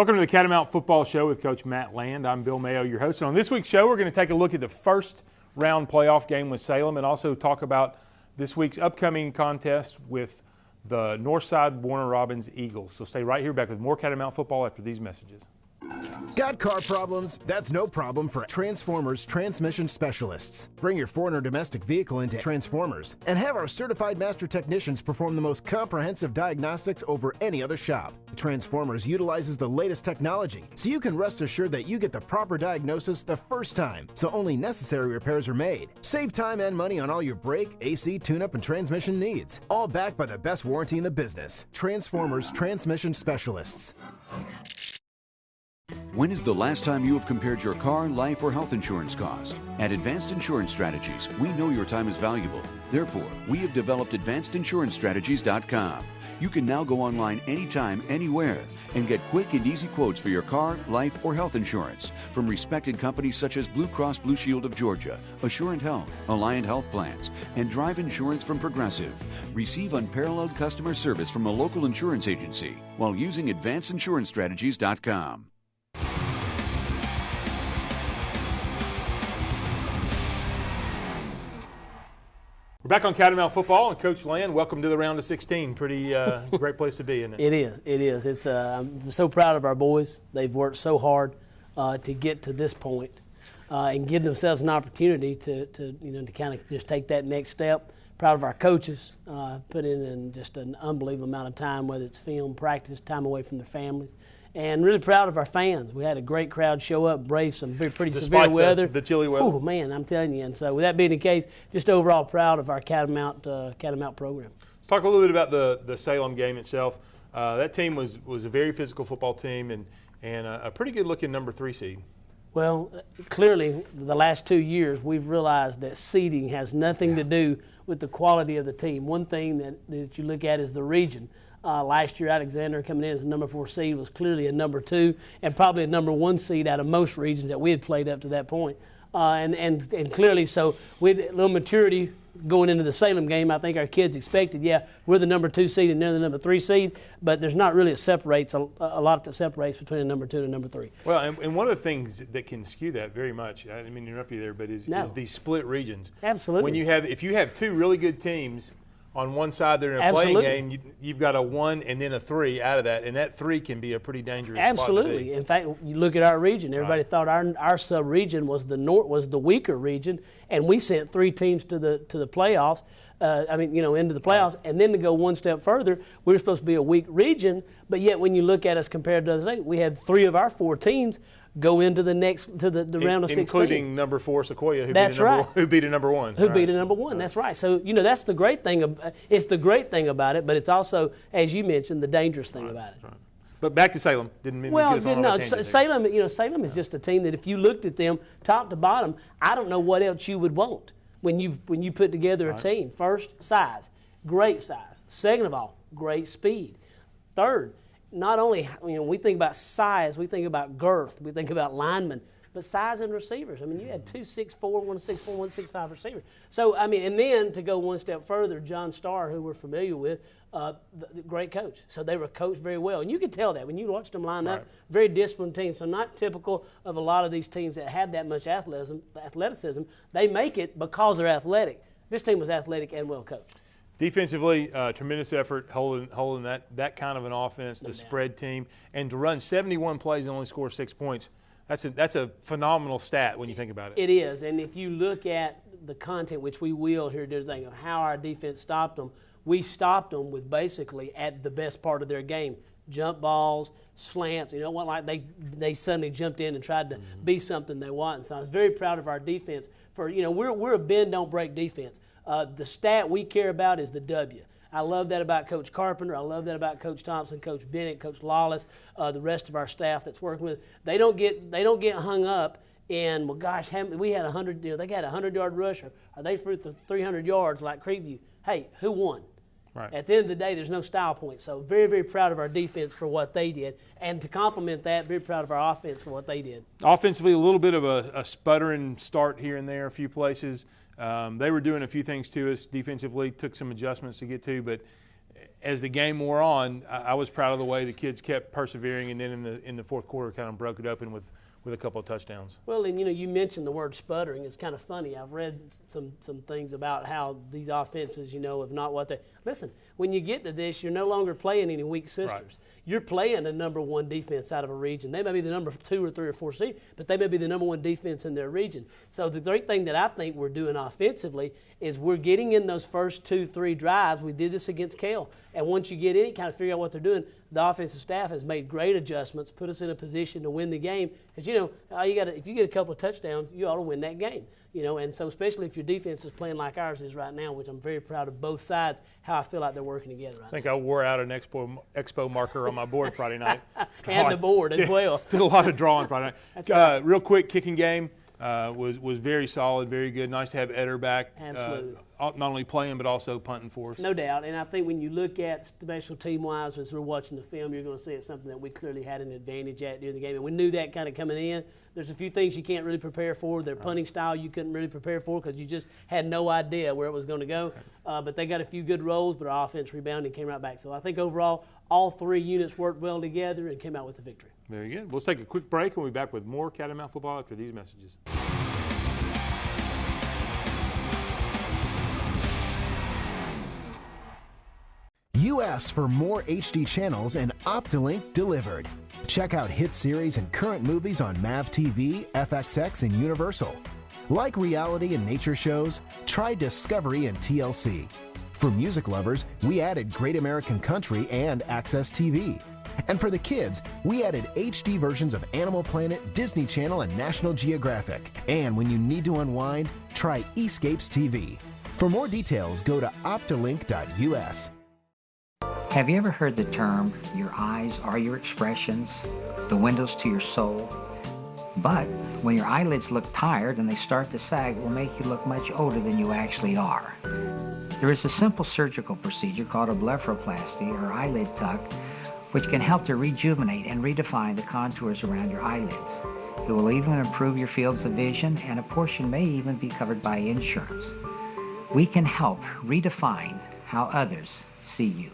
Welcome to the Catamount Football Show with Coach Matt Land. I'm Bill Mayo, your host. And on this week's show, we're going to take a look at the first round playoff game with Salem and also talk about this week's upcoming contest with the Northside Warner Robbins Eagles. So stay right here, back with more Catamount football after these messages. Got car problems? That's no problem for Transformers Transmission Specialists. Bring your foreign or domestic vehicle into Transformers and have our certified master technicians perform the most comprehensive diagnostics over any other shop. Transformers utilizes the latest technology, so you can rest assured that you get the proper diagnosis the first time, so only necessary repairs are made. Save time and money on all your brake, AC, tune-up, and transmission needs. All backed by the best warranty in the business. Transformers Transmission Specialists. When is the last time you have compared your car, life, or health insurance cost? At Advanced Insurance Strategies, we know your time is valuable. Therefore, we have developed AdvancedInsuranceStrategies.com. You can now go online anytime, anywhere, and get quick and easy quotes for your car, life, or health insurance from respected companies such as Blue Cross Blue Shield of Georgia, Assurant Health, Alliant Health Plans, and Drive Insurance from Progressive. Receive unparalleled customer service from a local insurance agency while using AdvancedInsuranceStrategies.com. We're back on Catamount football, and Coach Land, welcome to the round of 16. Pretty great place to be, isn't it? It is. It is. It's. I'm so proud of our boys. They've worked so hard to get to this point and give themselves an opportunity to kind of just take that next step. Proud of our coaches, put in just an unbelievable amount of time, whether it's film, practice, time away from their families. And really proud of our fans. We had a great crowd show up, brave some pretty severe weather. The chilly weather. Oh, man, I'm telling you. And so with that being the case, just overall proud of our Catamount program. Let's talk a little bit about the Salem game itself. That team was a very physical football team and a pretty good-looking number 3 seed. Well, clearly the last 2 years we've realized that seeding has nothing to do with the quality of the team. One thing that you look at is the region. Last year, Alexander coming in as a number 4 seed was clearly a number 2 and probably a number 1 seed out of most regions that we had played up to that point. And clearly, so with a little maturity going into the Salem game, I think our kids expected, we're the number 2 seed and they're the number 3 seed, but there's not really a lot that separates between a number 2 and a number 3. Well, and one of the things that can skew that very much, I didn't mean to interrupt you there, but is these split regions. Absolutely. If you have 2 really good teams on one side they're in a playing game, you've got a 1 and then a 3 out of that, and that 3 can be a pretty dangerous spot to be. In fact, you look at our region, everybody thought our sub-region was the weaker region, and we sent 3 teams to the playoffs, into the playoffs, and then to go one step further, we were supposed to be a weak region, but yet when you look at us compared to others, we had 3 of our 4 teams go into the round of 16. Including number 4 Sequoia, who beat a number 1. Who beat a number 1, that's right. So, that's the great thing. It's the great thing about it, but it's also, as you mentioned, the dangerous thing about it. Right. But back to Salem. Didn't mean to get us on a tangent. Salem is just a team that if you looked at them top to bottom, I don't know what else you would want when you put together a team. First, size. Great size. Second of all, great speed. Third, not only, we think about size, we think about girth, we think about linemen, but size and receivers. You had 2 6'4", 1 6'4", 1 6'5" receivers. So, and then to go one step further, John Starr, who we're familiar with, the great coach. So they were coached very well. And you could tell that when you watched them line up, very disciplined team. So not typical of a lot of these teams that have that much athleticism. They make it because they're athletic. This team was athletic and well coached. Defensively, tremendous effort holding that kind of an offense, the spread team, and to run 71 plays and only score 6 points. That's a phenomenal stat when you think about it. It is, and if you look at the content, which we will here, do the thing of how our defense stopped them, we stopped them with basically at the best part of their game. Jump balls, slants, they suddenly jumped in and tried to be something they wasn't. So I was very proud of our defense. We're a bend, don't break defense. The stat we care about is the W. I love that about Coach Carpenter. I love that about Coach Thompson, Coach Bennett, Coach Lawless, the rest of our staff that's working with. They don't get hung up in, well, gosh, we had 100. They got a 100-yard rush, or they threw for 300 yards like Creekview. Hey, who won? Right. At the end of the day, there's no style points. So very, very proud of our defense for what they did. And to complement that, very proud of our offense for what they did. Offensively, a little bit of a sputtering start here and there, a few places. They were doing a few things to us defensively, took some adjustments to get to, but as the game wore on, I was proud of the way the kids kept persevering, and then in the fourth quarter kind of broke it open with a couple of touchdowns. Well, and you mentioned the word sputtering. It's kind of funny. I've read some things about how these offenses, have not what they – listen, when you get to this, you're no longer playing any weak sisters. Right. You're playing the number one defense out of a region. They may be the number 2 or 3 or 4 seed, but they may be the number one defense in their region. So the great thing that I think we're doing offensively is we're getting in those first 2-3 drives. We did this against Kell. And once you get in it, kind of figure out what they're doing, the offensive staff has made great adjustments, put us in a position to win the game. Because, if you get a couple of touchdowns, you ought to win that game. And so especially if your defense is playing like ours is right now, which I'm very proud of both sides, how I feel like they're working together right now. I think I wore out an expo marker on my board Friday night. And the board as well. Did a lot of drawing Friday night. Real quick, kicking game was very solid, very good. Nice to have Eder back. Absolutely. Not only playing but also punting for us. No doubt. And I think when you look at special team-wise, as we're watching the film, you're going to see it's something that we clearly had an advantage at during the game. And we knew that kind of coming in. There's a few things you can't really prepare for. Their punting style you couldn't really prepare for because you just had no idea where it was going to go. But they got a few good rolls, but our offense rebounded and came right back. So I think overall all 3 units worked well together and came out with a victory. Very good. Let's take a quick break and we'll be back with more Catamount football after these messages. You asked for more HD channels and Optilink delivered. Check out hit series and current movies on MAV TV, FXX, and Universal. Like reality and nature shows, try Discovery and TLC. For music lovers, we added Great American Country and Access TV. And for the kids, we added HD versions of Animal Planet, Disney Channel, and National Geographic. And when you need to unwind, try Escapes TV. For more details, go to optilink.us. Have you ever heard the term, your eyes are your expressions, the windows to your soul? But when your eyelids look tired and they start to sag, it will make you look much older than you actually are. There is a simple surgical procedure called a blepharoplasty or eyelid tuck, which can help to rejuvenate and redefine the contours around your eyelids. It will even improve your fields of vision, and a portion may even be covered by insurance. We can help redefine how others see you.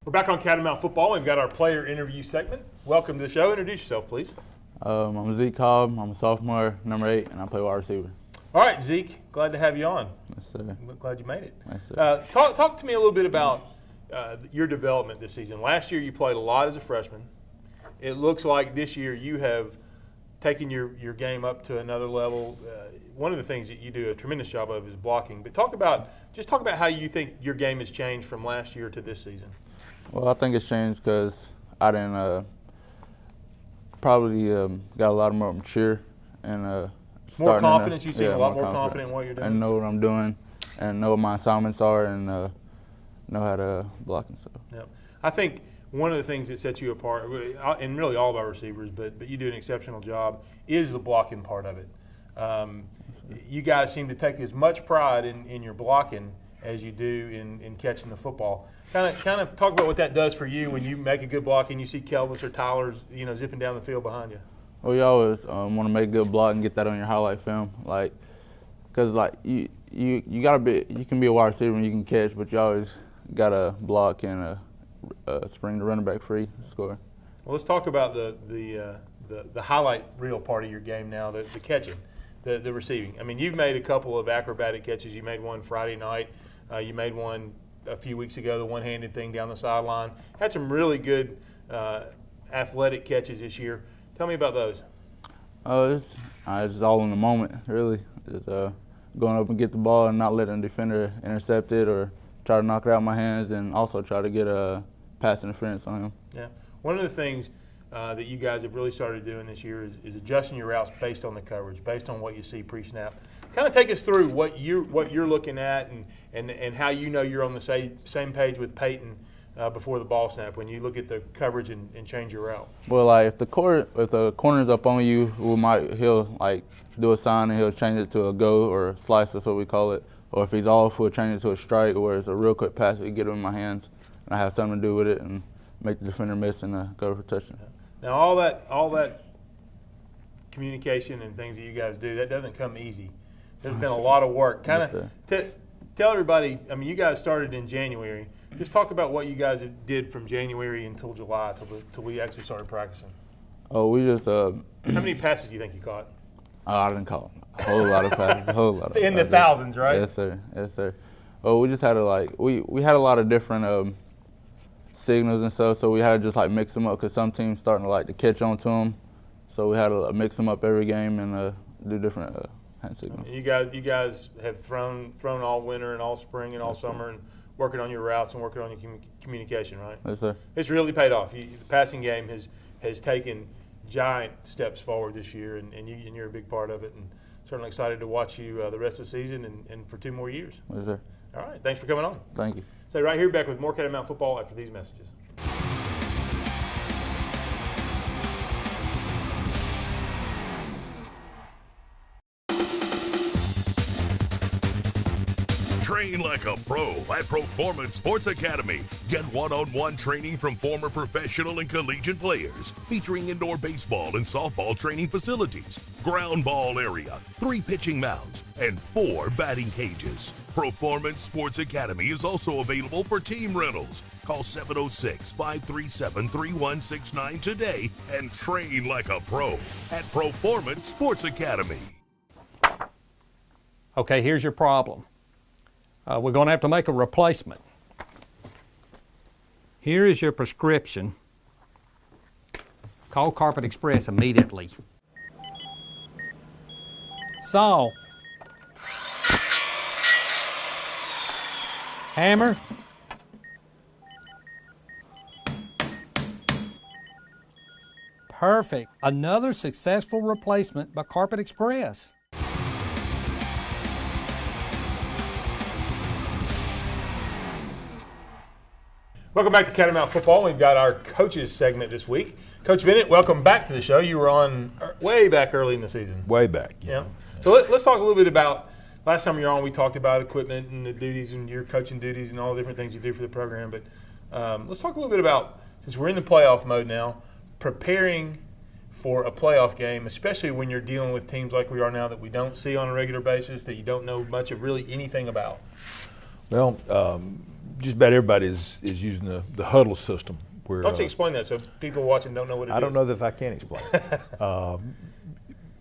We're back on Catamount Football. We've got our player interview segment. Welcome to the show. Introduce yourself, please. I'm Zek Cobb. I'm a sophomore, number 8, and I play wide receiver. All right, Zeke. Glad to have you on. Yes, sir. Glad you made it. Yes, sir. Talk to me a little bit about your development this season. Last year you played a lot as a freshman. It looks like this year you have taken your game up to another level. One of the things that you do a tremendous job of is blocking. But talk about how you think your game has changed from last year to this season. Well, I think it's changed because I didn't probably got a lot more mature and more confidence. You seem a lot more confident in what you're doing. And know what I'm doing, and know what my assignments are, and know how to block and stuff. Yep. I think one of the things that sets you apart, and really all of our receivers, but you do an exceptional job, is the blocking part of it. You guys seem to take as much pride in your blocking as you do in catching the football. Kind of talk about what that does for you when you make a good block and you see Kelvis or Tyler's zipping down the field behind you. Well, you always want to make a good block and get that on your highlight film, because you gotta be. You can be a wide receiver and you can catch, but you always gotta block and spring the running back free to score. Well, let's talk about the highlight reel part of your game now, the catching, the receiving. I mean, you've made a couple of acrobatic catches. You made one Friday night. You made one a few weeks ago, the one-handed thing down the sideline. Had some really good athletic catches this year. Tell me about those. It's all in the moment, really. Just going up and get the ball and not letting the defender intercept it or try to knock it out of my hands, and also try to get a pass interference on him. Yeah. One of the things that you guys have really started doing this year is adjusting your routes based on the coverage, based on what you see pre-snap. Kind of take us through what you're looking at and how you're on the same page with Peyton before the ball snap when you look at the coverage and change your route. Well, if the corner's up on you, he'll do a sign and he'll change it to a go or a slice. That's what we call it. Or if he's off, we'll change it to a strike, where it's a real quick pass that you get it in my hands and I have something to do with it and make the defender miss and go for touchdown. Now all that communication and things that you guys do, that doesn't come easy. There's been a lot of work. Kind of tell everybody, I mean, you guys started in January. Just talk about what you guys did from January until July, till we actually started practicing. Oh, we just How many passes do you think you caught? I didn't call a whole lot of passes, a whole lot. In the thousands, right? Yes, sir. Yes, sir. Oh, we just had to we had a lot of different signals and stuff, so we had to just mix them up because some teams starting to catch on to them, so we had to mix them up every game and do different hand signals. You guys have thrown all winter and all spring and all summer and working on your routes and working on your communication, right? Yes, sir. It's really paid off. The passing game has taken giant steps forward this year, and you're a big part of it, and certainly excited to watch you the rest of the season and for 2 more years. Yes, sir. All right, thanks for coming on. Thank you. So right here, back with more Catamount football after these messages. Train like a pro at Performance Sports Academy. Get one-on-one training from former professional and collegiate players, featuring indoor baseball and softball training facilities, ground ball area, 3 pitching mounds, and 4 batting cages. Performance Sports Academy is also available for team rentals. Call 706-537-3169 today and train like a pro at Performance Sports Academy. Okay, here's your problem. We're going to have to make a replacement. Here is your prescription. Call Carpet Express immediately. Saw. Hammer. Perfect. Another successful replacement by Carpet Express. Welcome back to Catamount Football. We've got our coaches segment this week. Coach Bennett, welcome back to the show. You were on way back early in the season. Way back. Yeah. So let's talk a little bit about, last time you were on, we talked about equipment and the duties and your coaching duties and all the different things you do for the program. But let's talk a little bit about, since we're in the playoff mode now, preparing for a playoff game, especially when you're dealing with teams like we are now that we don't see on a regular basis, that you don't know much of really anything about. Well, just about everybody is using the huddle system. Where, Don't you explain that so people watching don't know what it is? I don't know if I can explain it.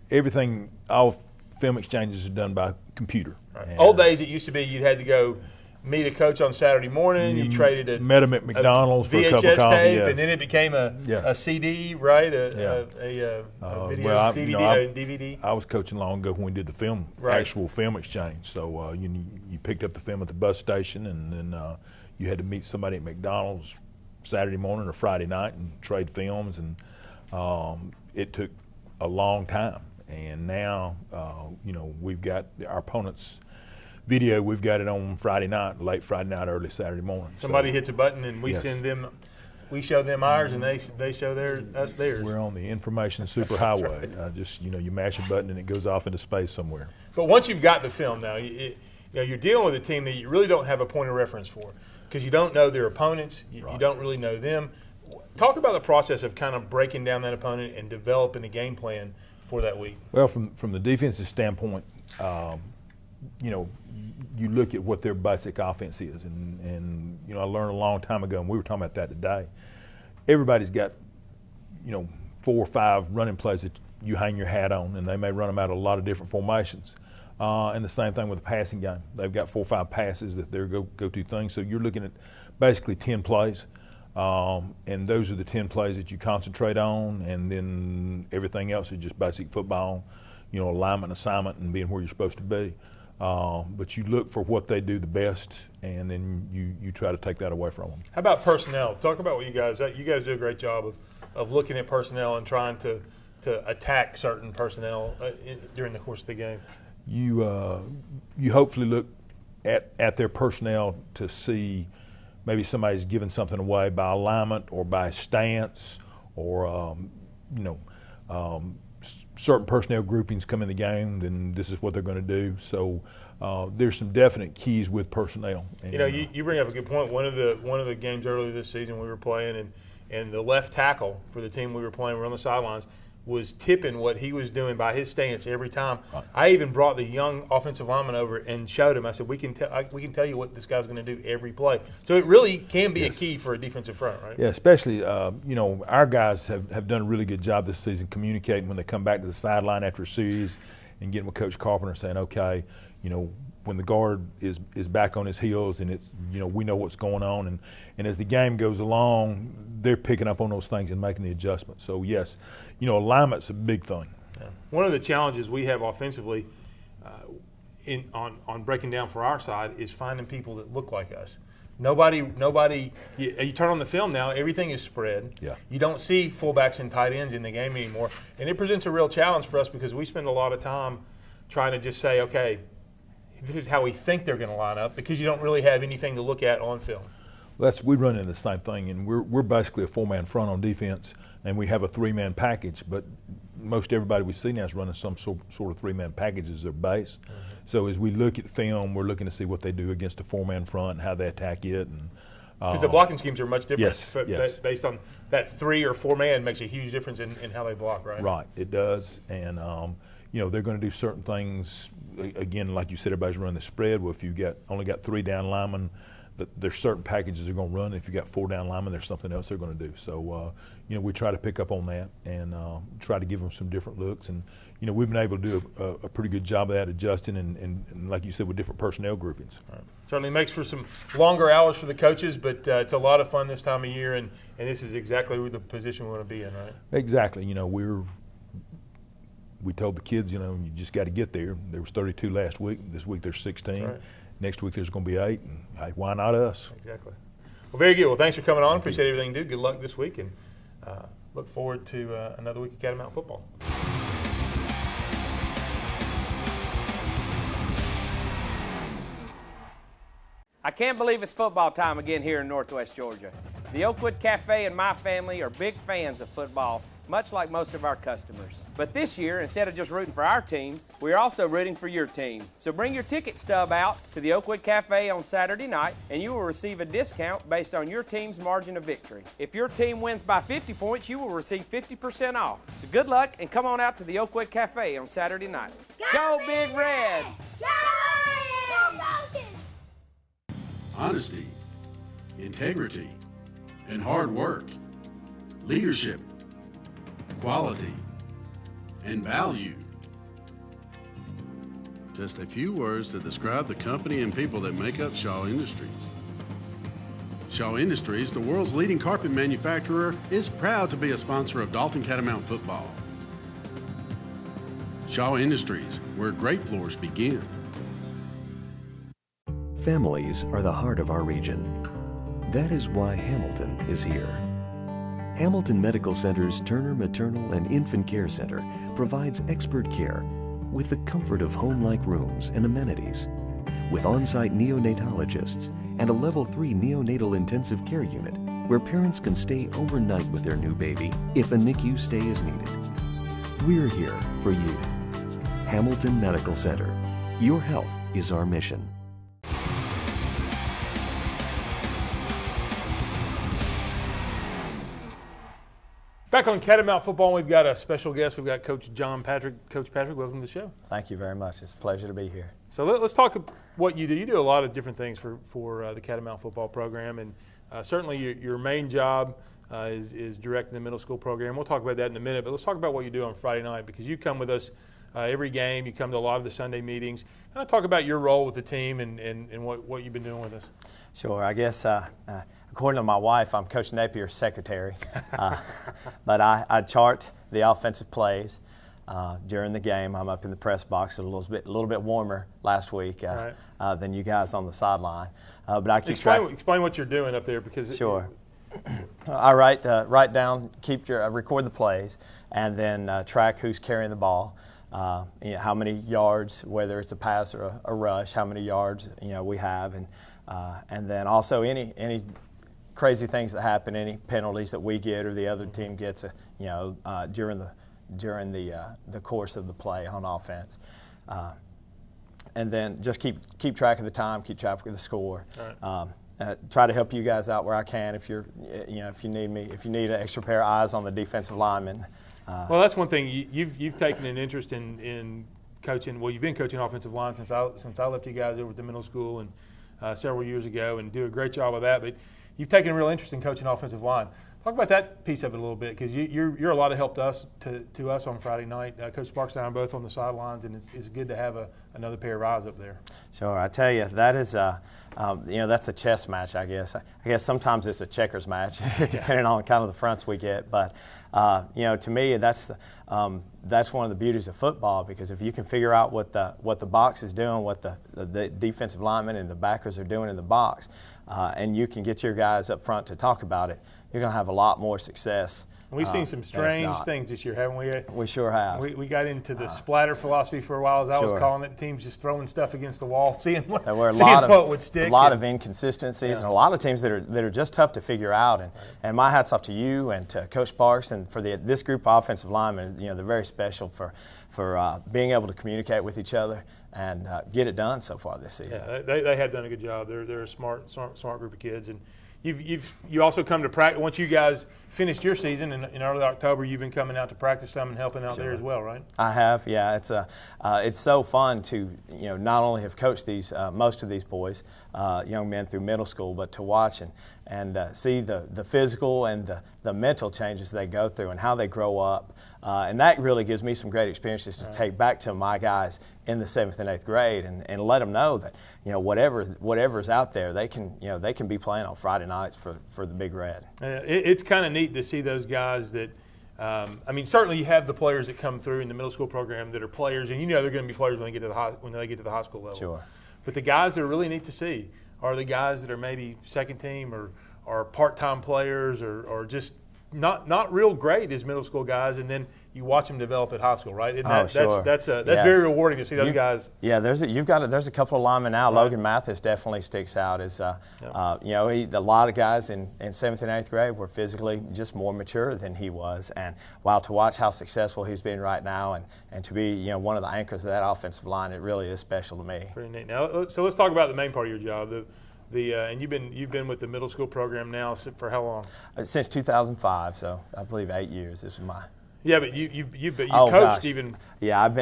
Everything, all film exchanges are done by computer. Right. Old days, it used to be you'd had to go meet a coach on Saturday morning. You traded met him at McDonald's for a cup of VHS coffee, tape, yes. and then it became a CD, right? A video, DVD. I was coaching long ago when we did the actual film exchange. So you picked up the film at the bus station, and then you had to meet somebody at McDonald's Saturday morning or Friday night and trade films, and it took a long time. And now, we've got our opponents' video. We've got it on Friday night, late Friday night, early Saturday morning. Somebody hits a button, and we send them. We show them ours, and they show us theirs. We're on the information superhighway. Just you mash a button, and it goes off into space somewhere. But once you've got the film, now you're dealing with a team that you really don't have a point of reference for, because you don't know their opponents. You don't really know them. Talk about the process of kind of breaking down that opponent and developing a game plan for that week. Well, from the defensive standpoint, you look at what their basic offense is, and I learned a long time ago, and we were talking about that today. Everybody's got 4 or 5 running plays that you hang your hat on, and they may run them out of a lot of different formations. And the same thing with the passing game. They've got 4 or 5 passes that they're go-to things. So you're looking at basically 10 plays, and those are the 10 plays that you concentrate on, and then everything else is just basic football, alignment, assignment, and being where you're supposed to be. But you look for what they do the best, and then you try to take that away from them. How about personnel? Talk about what you guys do a great job of looking at personnel and trying to attack certain personnel during the course of the game. You hopefully look at their personnel to see maybe somebody's giving something away by alignment or by stance, or certain personnel groupings come in the game, then this is what they're going to do. So there's some definite keys with personnel. And, you bring up a good point. One of the games earlier this season we were playing, and the left tackle for the team we were playing, we were on the sidelines. was tipping what he was doing by his stance every time. Right. I even brought the young offensive lineman over and showed him. I said, we can tell you what this guy's going to do every play. So it really can be a key for a defensive front, right? Yeah, especially, our guys have done a really good job this season communicating when they come back to the sideline after a series and getting with Coach Carpenter saying, okay, when the guard is back on his heels and it's, we know what's going on. And as the game goes along, they're picking up on those things and making the adjustments. So, yes, alignment's a big thing. Yeah. One of the challenges we have offensively on breaking down for our side is finding people that look like us. Nobody. You turn on the film now, everything is spread. Yeah. You don't see fullbacks and tight ends in the game anymore. And it presents a real challenge for us because we spend a lot of time trying to just say, okay, this is how we think they're going to line up because you don't really have anything to look at on film. We run into the same thing, and we're basically a four-man front on defense, and we have a three-man package, but most everybody we see now is running some sort of three-man package as their base. Mm-hmm. So as we look at film, we're looking to see what they do against a four-man front and how they attack it. Because the blocking schemes are much different. Yes. Based on that 3 or 4-man makes a huge difference in how they block, right? Right, it does. And, they're going to do certain things. Again, like you said, everybody's running the spread. Well, if you only got 3 down linemen, there's certain packages they're going to run. If you got 4 down linemen, there's something else they're going to do. So, we try to pick up on that and try to give them some different looks. And, we've been able to do a pretty good job of that, adjusting and like you said, with different personnel groupings. Right. Certainly makes for some longer hours for the coaches, but it's a lot of fun this time of year, and this is exactly the position we want to be in, right? Exactly. We told the kids, you just got to get there. There was 32 last week. This week there's 16. Right. Next week there's going to be 8. And, hey, why not us? Exactly. Well, very good. Well, thanks for coming on. Appreciate everything you do. Good luck this week, and look forward to another week of Catamount football. I can't believe it's football time again here in Northwest Georgia. The Oakwood Cafe and my family are big fans of football, much like most of our customers. But this year, instead of just rooting for our teams, we're also rooting for your team. So bring your ticket stub out to the Oakwood Cafe on Saturday night, and you will receive a discount based on your team's margin of victory. If your team wins by 50 points, you will receive 50% off. So good luck, and come on out to the Oakwood Cafe on Saturday night. Go Big Red! Go Falcons! Honesty, integrity, and hard work, leadership, quality, and value. Just a few words to describe the company and people that make up Shaw Industries. Shaw Industries, the world's leading carpet manufacturer, is proud to be a sponsor of Dalton Catamount football. Shaw Industries, where great floors begin. Families are the heart of our region. That is why Hamilton is here. Hamilton Medical Center's Turner Maternal and Infant Care Center provides expert care with the comfort of home-like rooms and amenities, with on-site neonatologists and a Level 3 neonatal intensive care unit where parents can stay overnight with their new baby if a NICU stay is needed. We're here for you. Hamilton Medical Center. Your health is our mission. Back on Catamount football, we've got a special guest. We've got Coach John Patrick. Coach Patrick, welcome to the show. Thank you very much. It's a pleasure to be here. So let's talk what you do. You do a lot of different things for the Catamount football program, and certainly your main job is directing the middle school program. We'll talk about that in a minute, but let's talk about what you do on Friday night, because you come with us every game. You come to a lot of the Sunday meetings. Kind of talk about your role with the team and what you've been doing with us. Sure. I guess according to my wife, I'm Coach Napier's secretary, but I chart the offensive plays during the game. I'm up in the press box. A little bit warmer last week than you guys on the sideline. But I keep explain what you're doing up there, because sure. I write down, record the plays, and then track who's carrying the ball. How many yards, whether it's a pass or a rush, how many yards we have, and then also any crazy things that happen, any penalties that we get or the other team gets, during the course of the play on offense, and then just keep track of the time, keep track of the score. Right. try to help you guys out where I can. If if you need me, if you need an extra pair of eyes on the defensive lineman. Well, that's one thing you've taken an interest in coaching. Well, you've been coaching offensive line since I left you guys over at the middle school and several years ago, and do a great job of that. But you've taken a real interest in coaching offensive line. Talk about that piece of it a little bit, because you're a lot of help to us on Friday night. Coach Sparks and I are both on the sidelines, and it's good to have another pair of eyes up there. Sure, I tell you, that is that's a chess match, I guess. I guess sometimes it's a checkers match, depending on kind of the fronts we get. But to me, that's one of the beauties of football, because if you can figure out what the box is doing, what the defensive linemen and the backers are doing in the box, and you can get your guys up front to talk about it, you're going to have a lot more success. We've seen some strange things this year, haven't we? We sure have. We got into the splatter philosophy for a while, as I was calling it. Teams just throwing stuff against the wall, seeing what would stick. A lot of inconsistencies, and a lot of teams that are just tough to figure out. And my hat's off to you and to Coach Sparks and for this group of offensive linemen. They're very special for being able to communicate with each other and get it done so far this season. Yeah, they have done a good job. They're a smart group of kids. And you also come to practice. Once you guys finished your season in early October, you've been coming out to practice some and helping out there as well, right? I have, yeah. It's so fun to not only have coached most of these boys, young men through middle school, but to watch and see the physical and the mental changes they go through and how they grow up. And that really gives me some great experiences to take back to my guys in the 7th and 8th grade and let them know that whatever's out there, they can be playing on Friday nights for the Big Red. It's kind of neat to see those guys that certainly you have the players that come through in the middle school program that are players, and they're going to be players when they get to the high school level. Sure. But the guys that are really neat to see are the guys that are maybe second team or part-time players or just not real great as middle school guys, and then you watch them develop at high school, right? Sure. That's very rewarding to see those guys. Yeah, there's a couple of linemen now. Right. Logan Mathis definitely sticks out as a lot of guys in 7th and 8th grade were physically just more mature than he was, and while to watch how successful he's been right now and to be one of the anchors of that offensive line, it really is special to me. Pretty neat. Now, so let's talk about the main part of your job. And you've been with the middle school program now for how long? Since 2005, so I believe 8 years. This is my. Yeah, but you coached even. Yeah, I've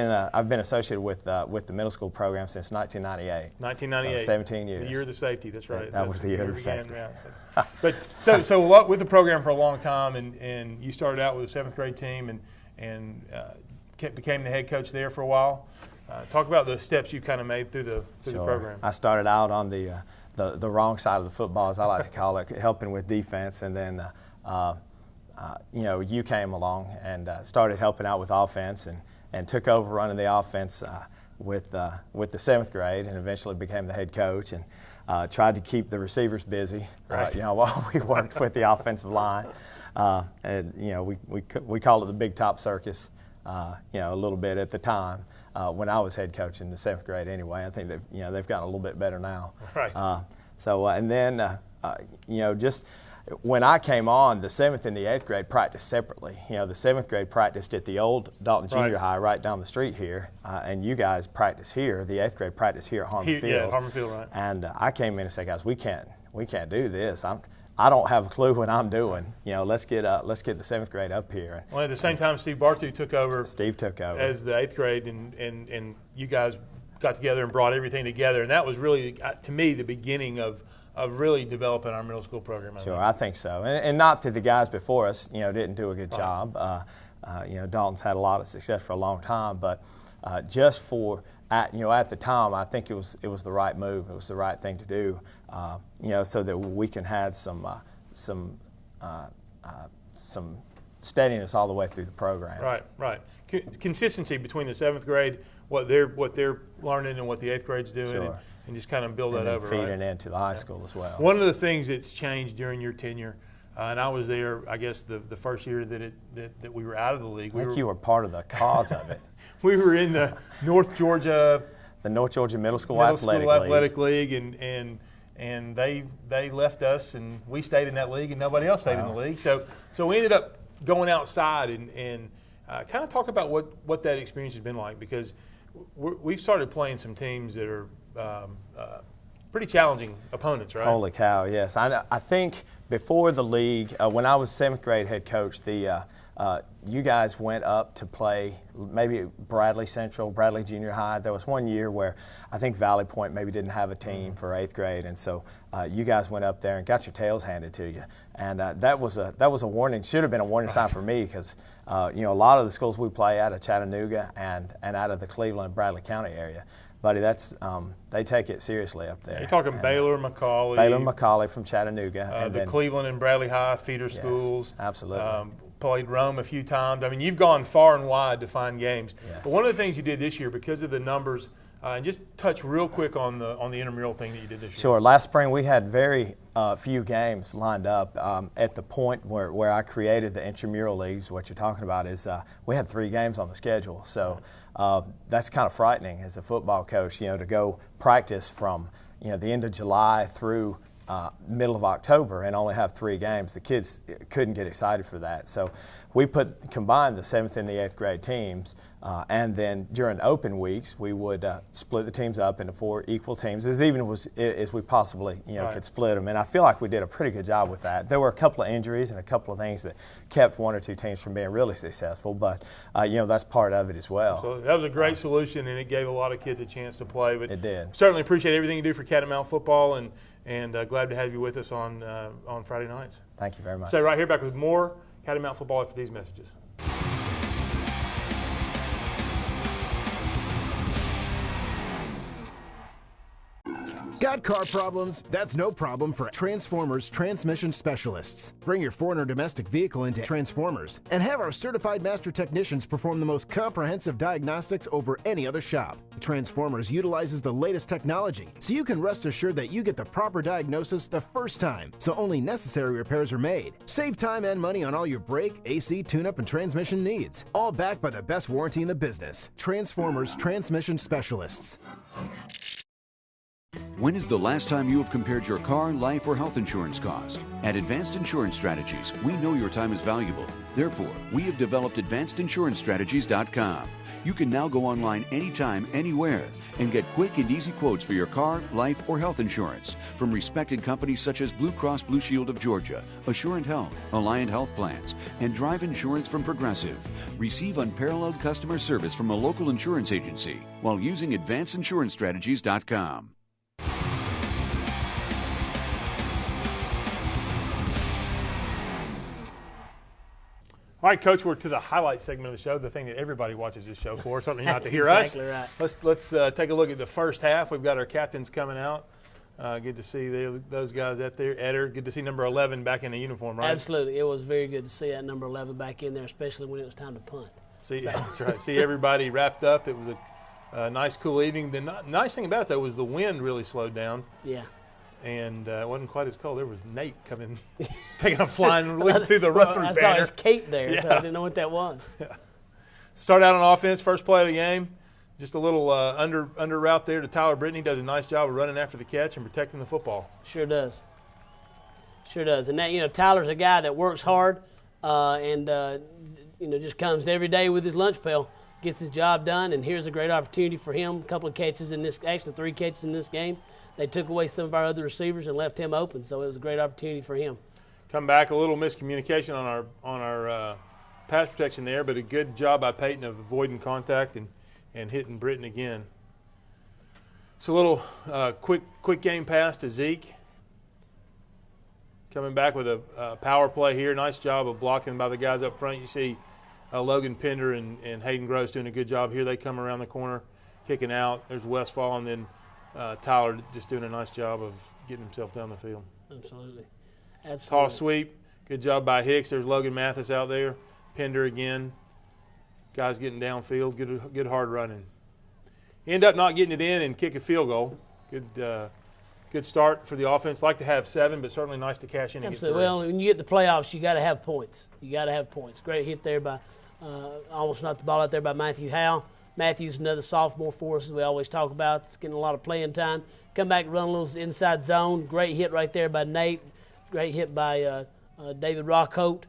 been associated with the middle school program since 1998. 1998. So 17 years. The year of the safety. That's right. That was the year of the safety. But so a lot with the program for a long time, and you started out with a 7th grade team and became the head coach there for a while. Talk about the steps you kind of made through the program. I started out on the wrong side of the football, as I like to call it, helping with defense, and then you came along and started helping out with offense and took over running the offense with the 7th grade, and eventually became the head coach and tried to keep the receivers busy while we worked with the offensive line. And we call it the Big Top Circus, a little bit at the time. When I was head coach in the 7th grade anyway. I think they've gotten a little bit better now. Right. And then just when I came on, the 7th and the 8th grade practiced separately. The 7th grade practiced at the old Dalton Junior High right down the street here, and you guys practice here. The 8th grade practice here at Harmon Field. Yeah, Harmon Field, right. And I came in and said, guys, we can't do this. I don't have a clue what I'm doing. Let's get the 7th grade up here. Well, at the same time, Steve Bartu took over. Steve took over as the 8th grade, and you guys got together and brought everything together, and that was really, to me, the beginning of really developing our middle school program. I think so, and not that the guys before us, didn't do a good job. Dalton's had a lot of success for a long time, but just for at the time, I think it was the right move. It was the right thing to do, so that we can have some steadiness all the way through the program. Right. Consistency between the 7th grade, what they're learning, and what the 8th grade's doing, sure. and just kind of build that over. Feeding into the high school as well. One of the things that's changed during your tenure. And I was there, I guess, the first year that we were out of the league. I think you were part of the cause of it. We were in the North Georgia Middle School Athletic League, and they left us, and we stayed in that league, and nobody else stayed in the league. So we ended up going outside and kind of talk about what that experience has been like, because we've started playing some teams that are pretty challenging opponents, right? Holy cow, yes. I think before the league, when I was 7th grade head coach, you guys went up to play maybe Bradley Central, Bradley Junior High. There was one year where I think Valley Point maybe didn't have a team for 8th grade, and so you guys went up there and got your tails handed to you. And that was a warning. Should have been a warning sign for me because a lot of the schools we play out of Chattanooga and out of the Cleveland, Bradley County area. Buddy, they take it seriously up there. You're talking Baylor, Macaulay. Baylor, Macaulay from Chattanooga. And the Cleveland and Bradley High feeder schools. Absolutely. Played Rome a few times. I mean, you've gone far and wide to find games. Yes. But one of the things you did this year, because of the numbers, and just touch real quick on the intramural thing that you did this year. Sure. Last spring we had very few games lined up. At the point where I created the intramural leagues, what you're talking about is we had 3 games on the schedule. So that's kind of frightening as a football coach, to go practice from the end of July through middle of October and only have 3 games. The kids couldn't get excited for that. So we combined the 7th and the 8th grade teams, and then during open weeks we would split the teams up into 4 equal teams, as even as we possibly could split them. And I feel like we did a pretty good job with that. There were a couple of injuries and a couple of things that kept 1 or 2 teams from being really successful, but that's part of it as well. So that was a great solution, and it gave a lot of kids a chance to play. But it did. Certainly appreciate everything you do for Catamount football, and glad to have you with us on Friday nights. Thank you very much. Stay right here, back with more Catamount football after these messages. Got car problems? That's no problem for Transformers Transmission Specialists. Bring your foreign or domestic vehicle into Transformers and have our certified master technicians perform the most comprehensive diagnostics over any other shop. Transformers utilizes the latest technology, so you can rest assured that you get the proper diagnosis the first time, so only necessary repairs are made. Save time and money on all your brake, AC, tune-up, and transmission needs. All backed by the best warranty in the business. Transformers Transmission Specialists. When is the last time you have compared your car, life, or health insurance cost? At Advanced Insurance Strategies, we know your time is valuable. Therefore, we have developed AdvancedInsuranceStrategies.com. You can now go online anytime, anywhere, and get quick and easy quotes for your car, life, or health insurance from respected companies such as Blue Cross Blue Shield of Georgia, Assurant Health, Alliant Health Plans, and Drive Insurance from Progressive. Receive unparalleled customer service from a local insurance agency while using AdvancedInsuranceStrategies.com. All right, Coach, we're to the highlight segment of the show, the thing that everybody watches this show for, certainly not to hear us. Exactly right. Let's take a look at the first half. We've got our captains coming out. Good to see those guys out there. Eder, good to see number 11 back in the uniform, right? Absolutely. It was very good to see that number 11 back in there, especially when it was time to punt. That's right. See everybody wrapped up. It was a nice, cool evening. The nice thing about it, though, was the wind really slowed down. Yeah. And it wasn't quite as cold. There was Nate coming, taking a flying leap through the run-through banner. I saw his cape there, so I didn't know what that was. Yeah. Start out on offense, first play of the game. Just a little under route there to Tyler Brittany. Does a nice job of running after the catch and protecting the football. Sure does. Sure does. And that, Tyler's a guy that works hard and just comes every day with his lunch pail, gets his job done, and here's a great opportunity for him. A couple of catches actually 3 catches in this game. They took away some of our other receivers and left him open, so it was a great opportunity for him. Come back, a little miscommunication on our pass protection there, but a good job by Peyton of avoiding contact and hitting Britton again. So a little quick game pass to Zeke. Coming back with a power play here. Nice job of blocking by the guys up front. You see Logan Pender and Hayden Gross doing a good job here. They come around the corner, kicking out. There's Westfall, and then Tyler just doing a nice job of getting himself down the field. Absolutely. Toss sweep. Good job by Hicks. There's Logan Mathis out there. Pender again. Guys getting downfield. Good hard running. End up not getting it in and kick a field goal. Good start for the offense. Like to have 7, but certainly nice to cash in and get 3. Well, when you get the playoffs, you got to have points. You got to have points. Great hit there by almost knocked the ball out there by Matthew Howell. Matthew's another sophomore for us, as we always talk about. It's getting a lot of playing time. Come back and run a little inside zone. Great hit right there by Nate. Great hit by David Rockholt.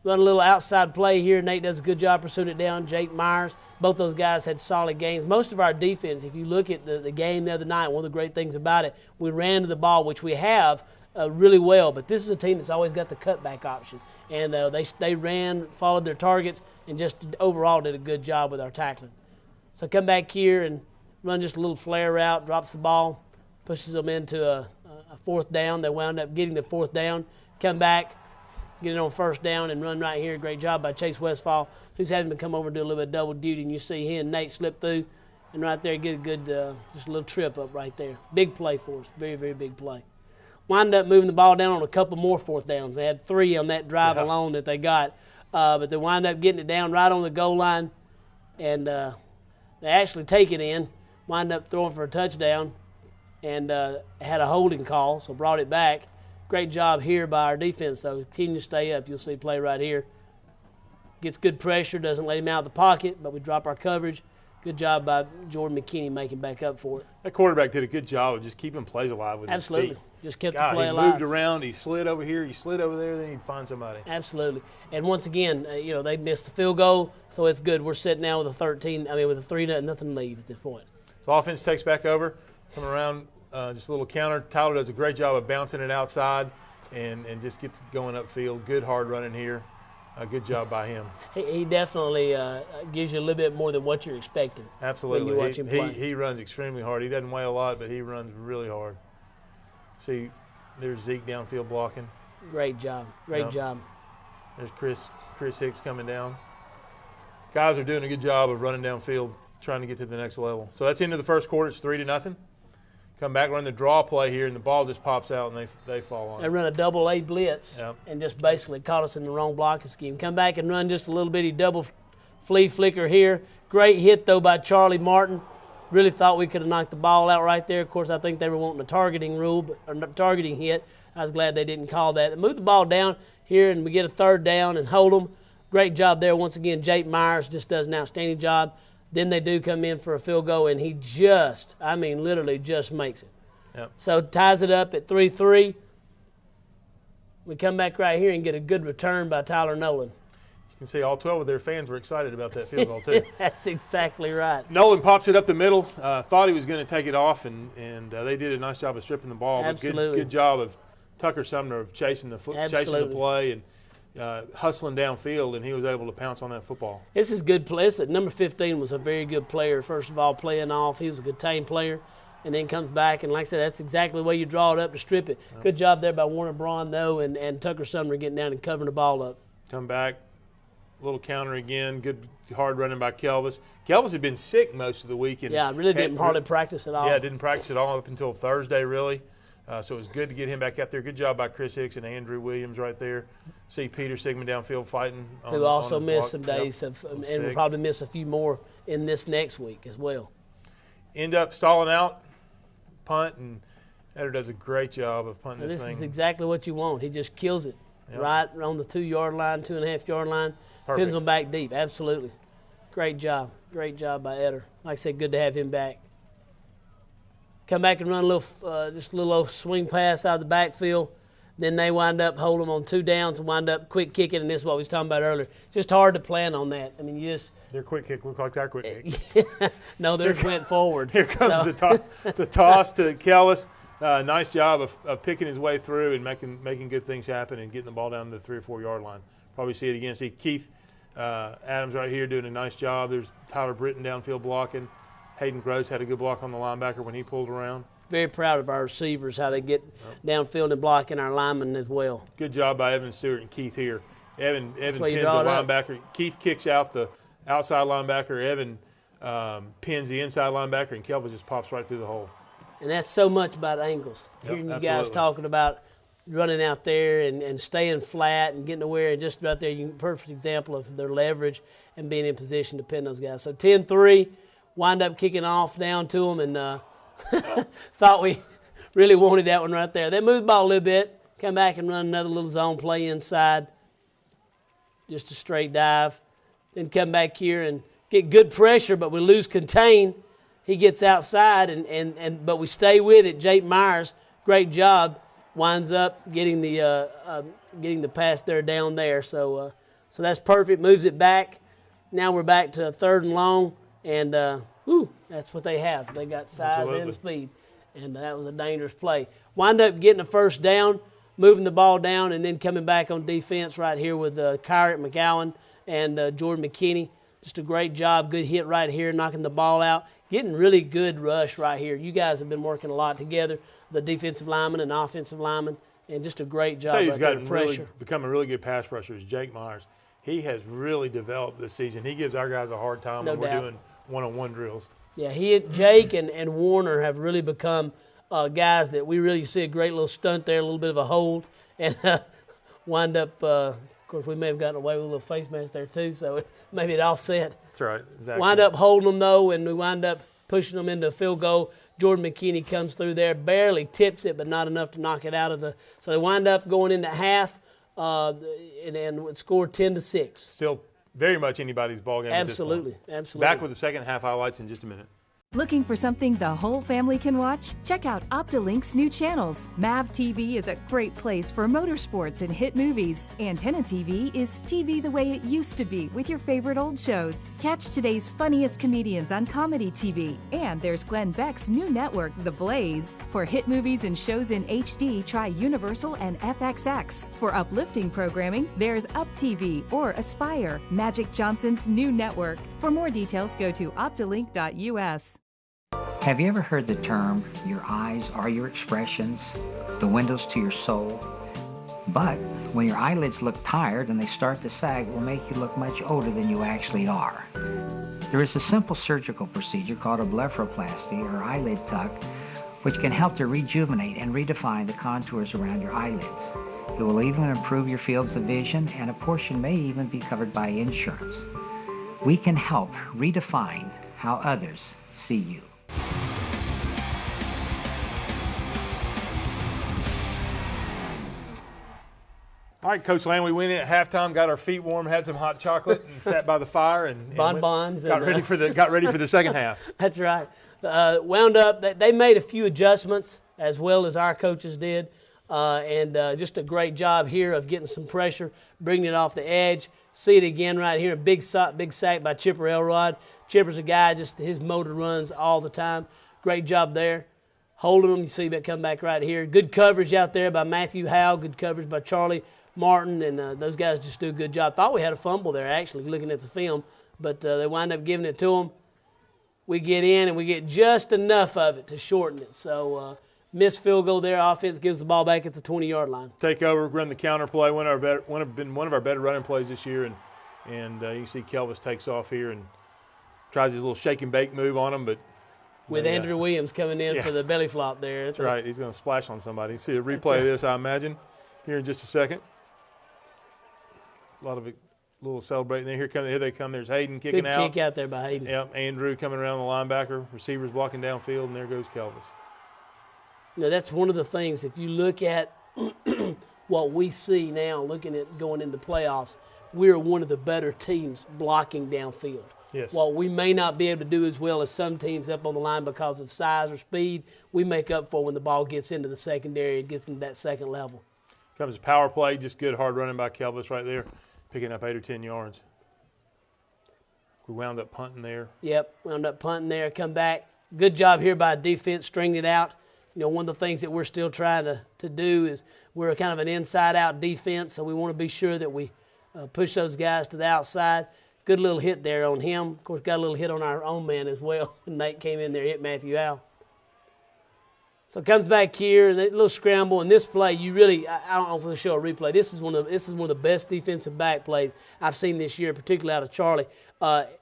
Run a little outside play here. Nate does a good job pursuing it down. Jake Myers Both those guys had solid games. Most of our defense, if you look at the game the other night, one of the great things about it, we ran to the ball, which we have really well. But this is a team that's always got the cutback option. And they ran, followed their targets, and just overall did a good job with our tackling. So come back here and run just a little flare route, drops the ball, pushes them into a fourth down. They wound up getting the fourth down. Come back, get it on first down, and run right here. Great job by Chase Westfall, who's having to come over and do a little bit of double duty. And you see he and Nate slip through, and right there get a good, just a little trip up right there. Big play for us, very, very big play. Wind up moving the ball down on a couple more fourth downs. They had 3 on that drive alone that they got, but they wind up getting it down right on the goal line, and they actually take it in, wind up throwing for a touchdown, and had a holding call, so brought it back. Great job here by our defense, though. Continue to stay up. You'll see play right here. Gets good pressure, doesn't let him out of the pocket, but we drop our coverage. Good job by Jordan McKinney making back up for it. That quarterback did a good job of just keeping plays alive with his feet. Just kept the play alive. He moved around. He slid over here. He slid over there. Then he'd find somebody. Absolutely. And once again, they missed the field goal, so it's good. We're sitting now with a 3-0 lead at this point. So offense takes back over, coming around, just a little counter. Tyler does a great job of bouncing it outside and just gets going upfield. Good hard running here. Good job by him. He definitely gives you a little bit more than what you're expecting. Absolutely. When you watch him play. He runs extremely hard. He doesn't weigh a lot, but he runs really hard. See, there's Zeke downfield blocking. Great job. Great job. There's Chris Hicks coming down. Guys are doing a good job of running downfield, trying to get to the next level. So that's into the first quarter. It's 3-0. Come back, run the draw play here, and the ball just pops out, and they fall on it. They run a double-A blitz and just basically caught us in the wrong blocking scheme. Come back and run just a little bitty double flea flicker here. Great hit, though, by Charlie Martin. Really thought we could have knocked the ball out right there. Of course, I think they were wanting a targeting targeting hit. I was glad they didn't call that. They moved the ball down here, and we get a third down and hold them. Great job there. Once again, Jake Myers just does an outstanding job. Then they do come in for a field goal, and he literally just makes it. Yep. So ties it up at 3-3. We come back right here and get a good return by Tyler Nolan. You can see all 12 of their fans were excited about that field goal, too. That's exactly right. Nolan pops it up the middle. Thought he was going to take it off, and they did a nice job of stripping the ball. Absolutely. But good job of Tucker Sumner of chasing the play and hustling downfield, and he was able to pounce on that football. This is good play. Number 15 was a very good player, first of all, playing off. He was a good team player, and then comes back, and like I said, that's exactly the way you draw it up to strip it. Yep. Good job there by Warner Braun, though, and Tucker Sumner getting down and covering the ball up. Come back, a little counter again, good hard running by Kelvis. Kelvis had been sick most of the week. And really didn't hardly practice at all. Yeah, didn't practice at all up until Thursday, really. So it was good to get him back out there. Good job by Chris Hicks and Andrew Williams right there. See Peter Sigmund downfield fighting. Who also missed some days, and will probably miss a few more in this next week as well. End up stalling out, punt, and Eder does a great job of punting this thing. This is exactly what you want. He just kills it right on the 2-yard line, 2.5-yard line. Perfect. Pins them back deep, absolutely. Great job. Great job by Eder. Like I said, good to have him back. Come back and run just a little swing pass out of the backfield. Then they wind up holding them on 2 downs and wind up quick kicking, and this is what we was talking about earlier. It's just hard to plan on that. I mean, their quick kick looks like our quick kick. No, theirs went forward. Here comes the toss to Kellis. Nice job of picking his way through and making good things happen and getting the ball down to the 3 or 4 yard line. Probably see it again. See Keith Adams right here doing a nice job. There's Tyler Britton downfield blocking. Hayden Gross had a good block on the linebacker when he pulled around. Very proud of our receivers, how they get downfield and blocking our linemen as well. Good job by Evan Stewart and Keith here. Evan pins the linebacker. Keith kicks out the outside linebacker. Evan pins the inside linebacker, and Kelvin just pops right through the hole. And that's so much about angles. Hearing you guys talking about running out there and staying flat and getting aware, and just right there, perfect example of their leverage and being in position to pin those guys. So 10-3. Wind up kicking off down to them, and thought we really wanted that one right there. They moved the ball a little bit, come back and run another little zone play inside, just a straight dive. Then come back here and get good pressure, but we lose contain. He gets outside, but we stay with it. Jake Myers, great job, winds up getting the pass there down there. So that's perfect. Moves it back. Now we're back to 3rd and long, and that's what they have. They got size and speed, and that was a dangerous play. Wind up getting a first down, moving the ball down, and then coming back on defense right here with Kyrick McGowan and Jordan McKinney. Just a great job, good hit right here, knocking the ball out. Getting really good rush right here. You guys have been working a lot together, the defensive lineman and offensive lineman, and just a great job. He's gotten really become a really good pass rusher is Jake Myers. He has really developed this season. He gives our guys a hard time when we're doing one-on-one drills. Yeah, Jake and Warner have really become guys that we really see a great little stunt there, a little bit of a hold, and wind up, of course, we may have gotten away with a little face mask there too, so maybe it offset. That's right. Exactly. Wind up holding them, though, and we wind up pushing them into a field goal. Jordan McKinney comes through there, barely tips it, but not enough to knock it out of the – so they wind up going into half and would score 10-6. Still very much anybody's ball game at this point. Absolutely. Back with the second half highlights in just a minute. Looking for something the whole family can watch? Check out Optilink's new channels. MAV TV is a great place for motorsports and hit movies. Antenna TV is TV the way it used to be with your favorite old shows. Catch today's funniest comedians on Comedy TV. And there's Glenn Beck's new network, The Blaze. For hit movies and shows in HD, try Universal and FXX. For uplifting programming, there's Up TV or Aspire, Magic Johnson's new network. For more details, go to optilink.us. Have you ever heard the term, your eyes are your expressions, the windows to your soul? But when your eyelids look tired and they start to sag, it will make you look much older than you actually are. There is a simple surgical procedure called a blepharoplasty or eyelid tuck, which can help to rejuvenate and redefine the contours around your eyelids. It will even improve your fields of vision, and a portion may even be covered by insurance. We can help redefine how others see you. All right, Coach Land, we went in at halftime, got our feet warm, had some hot chocolate, and sat by the fire and bonbons. Got ready for the second half. That's right. Wound up. They made a few adjustments as well as our coaches did, and just a great job here of getting some pressure, bringing it off the edge. See it again right here. Big sack by Chipper Elrod. Chipper's a guy, just his motor runs all the time. Great job there. Holding them, you see that come back right here. Good coverage out there by Matthew Howe. Good coverage by Charlie Martin, and those guys just do a good job. Thought we had a fumble there, actually, looking at the film, but they wind up giving it to them. We get in, and we get just enough of it to shorten it. So missed field goal there. Offense gives the ball back at the 20-yard line. Take over, run the counter play. One of our better running plays this year, and you see Kelvis takes off here and tries his little shake and bake move on him, but with Andrew Williams coming in for the belly flop there. That's right. He's going to splash on somebody. See a replay of this, I imagine, here in just a second. A lot of it, little celebrating there. Here they come. There's Hayden kicking out. Good kick out there by Hayden. Yep. Andrew coming around the linebacker. Receivers blocking downfield, and there goes Kelvis. That's one of the things. If you look at what we see now, looking at going into playoffs, we're one of the better teams blocking downfield. Yes. While we may not be able to do as well as some teams up on the line because of size or speed, we make up for when the ball gets into the secondary and gets into that second level. Comes a power play, just good hard running by Kelvis right there, picking up 8 or 10 yards. We wound up punting there. Yep, wound up punting there, come back. Good job here by defense, stringing it out. One of the things that we're still trying to do is we're kind of an inside-out defense, so we want to be sure that we push those guys to the outside. Good little hit there on him. Of course, got a little hit on our own man as well. Nate came in there, hit Matthew Howe. So comes back here, and a little scramble. And this play, you really, I don't know if we'll show a replay. This is one of the best defensive back plays I've seen this year, particularly out of Charlie.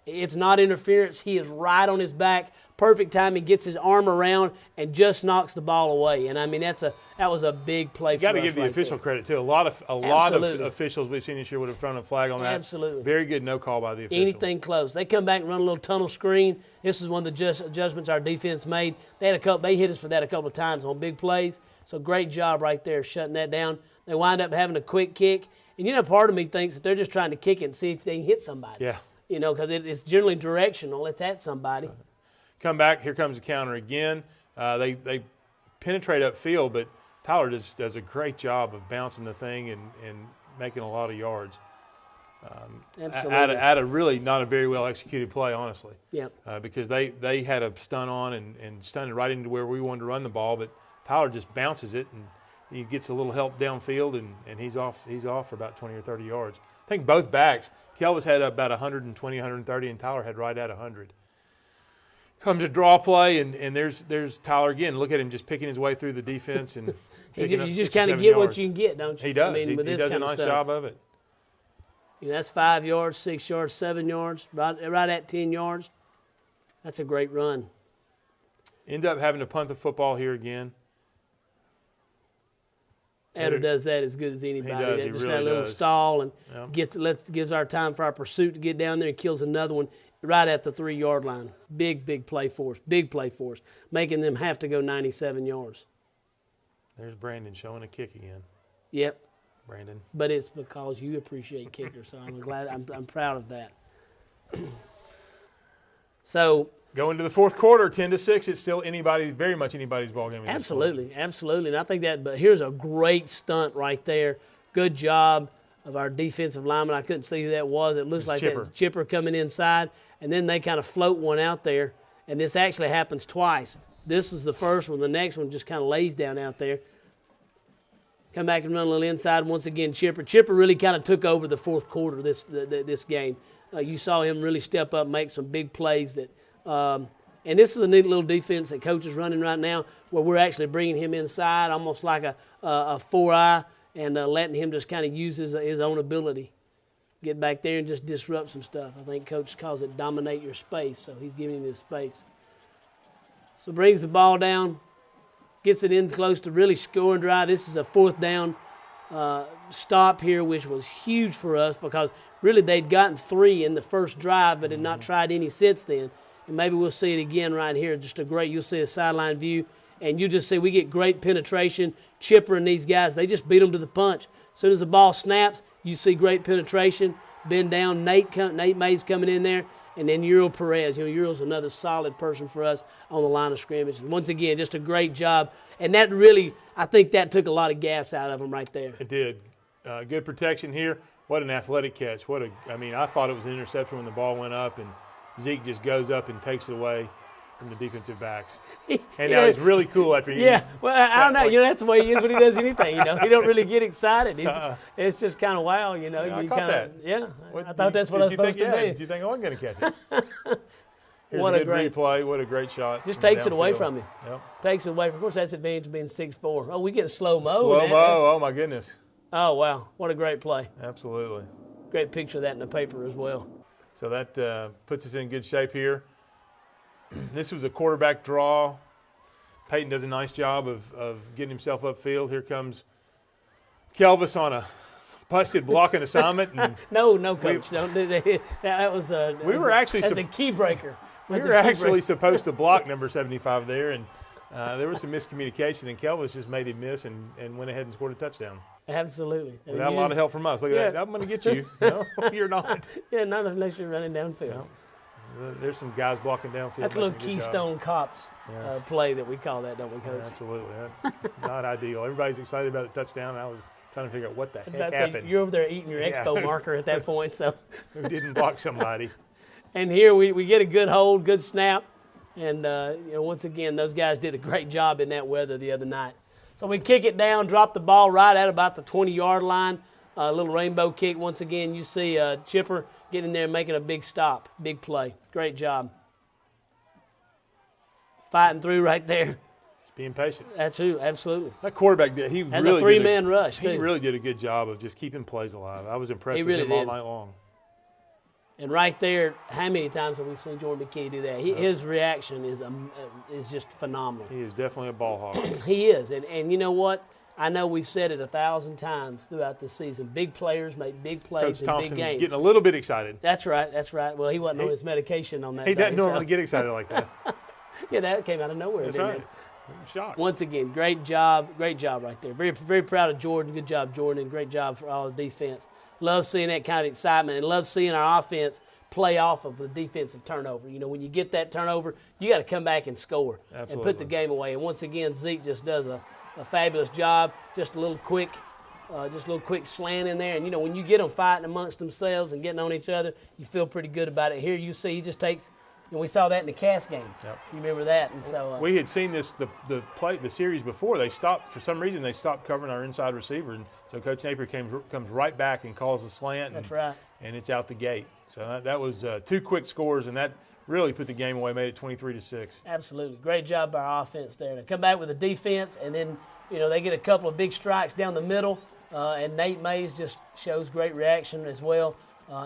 It's not interference. He is right on his back. Perfect time. He gets his arm around and just knocks the ball away. And I mean, that was a big play. You got to give the official credit too. A lot of officials we've seen this year would have thrown a flag on that. Absolutely. Very good no call by the official. Anything close. They come back and run a little tunnel screen. This is one of the adjustments our defense made. They hit us for that a couple of times on big plays. So great job right there shutting that down. They wind up having a quick kick. And part of me thinks that they're just trying to kick it and see if they can hit somebody. Yeah. Because it's generally directional. It's at somebody. Come back. Here comes the counter again. They penetrate upfield, but Tyler just does a great job of bouncing the thing and making a lot of yards. At a really not a very well executed play, honestly. Yep. Because they had a stun on and stunned it right into where we wanted to run the ball, but Tyler just bounces it and he gets a little help downfield and he's off for about 20 or 30 yards. I think both backs, Kelvis had about 120, 130, and Tyler had right at 100. Comes a draw play, and there's Tyler again. Look at him just picking his way through the defense and you just kind of get what you can get, don't you? He does. I mean, he does a nice job of it. That's 5 yards, 6 yards, 7 yards, right at 10 yards. That's a great run. End up having to punt the football here again. Eder does that as good as anybody. He does. He just really that little does. stall and Yep. gives our time for our pursuit to get down there and kills another one right at the 3-yard line. Big play for us. Big play for us, making them have to go 97 yards. There's Brandon showing a kick again. Yep. Brandon. But it's because you appreciate kickers, so I'm glad. I'm proud of that. So go into the fourth quarter, 10-6. It's still very much anybody's ball game. Absolutely. And I think that. But here's a great stunt right there. Good job of our defensive lineman. I couldn't see who that was. It looks like that Chipper coming inside, and then they kind of float one out there. And this actually happens twice. This was the first one. The next one just kind of lays down out there. Come back and run a little inside. Once again, Chipper. Chipper really kind of took over the fourth quarter of this game. You saw him really step up, make some big plays. And this is a neat little defense that Coach is running right now, where we're actually bringing him inside, almost like a 4-eye, and letting him just kind of use his own ability. Get back there and just disrupt some stuff. I think Coach calls it dominate your space, so he's giving him his space. So brings the ball down. Gets it in close to really scoring drive. This is a fourth down stop here, which was huge for us because really they'd gotten 3 in the first drive but had not tried any since then. And maybe we'll see it again right here. Just you'll see a sideline view, and you just see we get great penetration. Chipper and these guys, they just beat them to the punch. As soon as the ball snaps, you see great penetration. Bend down, Nate Mays coming in there. And then Uriel Perez. Uriel's another solid person for us on the line of scrimmage. And once again, just a great job. And that really, I think that took a lot of gas out of him right there. It did. Good protection here. What an athletic catch. I thought it was an interception when the ball went up, and Zeke just goes up and takes it away from the defensive backs. And now he's really cool after he. Yeah, well, I don't know. That's the way he is when he does anything. He don't really get excited. It's just kind of wow. I caught that. Yeah, I thought that's what I was supposed to do. Did you think I wasn't going to catch it? Here's a good replay. What a great shot. Just takes it away from him. Yep. Takes it away. Of course, that's advantage of being 6'4". Oh, we get slow-mo. Slow-mo. Oh, my goodness. Oh, wow. What a great play. Absolutely. Great picture of that in the paper as well. So that puts us in good shape here. This was a quarterback draw. Peyton does a nice job of getting himself upfield. Here comes Kelvis on a busted blocking assignment. And no, Coach. Don't do that. That was the. We were actually as a key breaker. We were actually supposed to block number 75 there, and there was some miscommunication, and Kelvis just made him miss and went ahead and scored a touchdown. Absolutely. Without a lot of help from us. Look at that. I'm going to get you. No, you're not. Yeah, not unless you're running downfield. No. There's some guys blocking downfield. That's a little Keystone Cops play that we call that, don't we, Coach? Yeah, absolutely. Not ideal. Everybody's excited about the touchdown, and I was trying to figure out what the heck happened. You're over there eating your expo marker at that point. So who didn't block somebody? And here we get a good hold, good snap. And, once again, those guys did a great job in that weather the other night. So we kick it down, drop the ball right at about the 20-yard line. A little rainbow kick. Once again, you see Chipper getting in there and making a big stop, big play. Great job. Fighting through right there. Just being patient. That's true, absolutely. That quarterback did. He That's really a three-man rush, too. He really did a good job of just keeping plays alive. I was impressed with him all night long. And right there, how many times have we seen Jordan McKinney do that? His reaction is just phenomenal. He is definitely a ball hawk. He is. And you know what? I know we've said it 1,000 times throughout the season. Big players make big plays in big games. Getting a little bit excited. That's right. Well, he wasn't on his medication on that He day, doesn't normally get excited like that. Yeah, that came out of nowhere. That's right. I'm shocked. Once again, great job right there. Very, very proud of Jordan. Good job, Jordan, and great job for all the defense. Love seeing that kind of excitement and love seeing our offense play off of the defensive turnover. When you get that turnover, you got to come back and score. Absolutely. And put the game away. And once again, Zeke just does a fabulous job. Just a little quick just a little quick slant in there. And, you know, when you get them fighting amongst themselves and getting on each other, you feel pretty good about it. Here you see he just takes – and we saw that in the Cass game. Yep. You remember that? And so we had seen this the series before. They stopped for some reason. They stopped covering our inside receiver, and so Coach Napier comes right back and calls a slant. That's right. And it's out the gate. So that was 2 quick scores, and that really put the game away. Made it 23-6. Absolutely, great job by our offense there. To come back with a defense, and then they get a couple of big strikes down the middle, and Nate Mays just shows great reaction as well.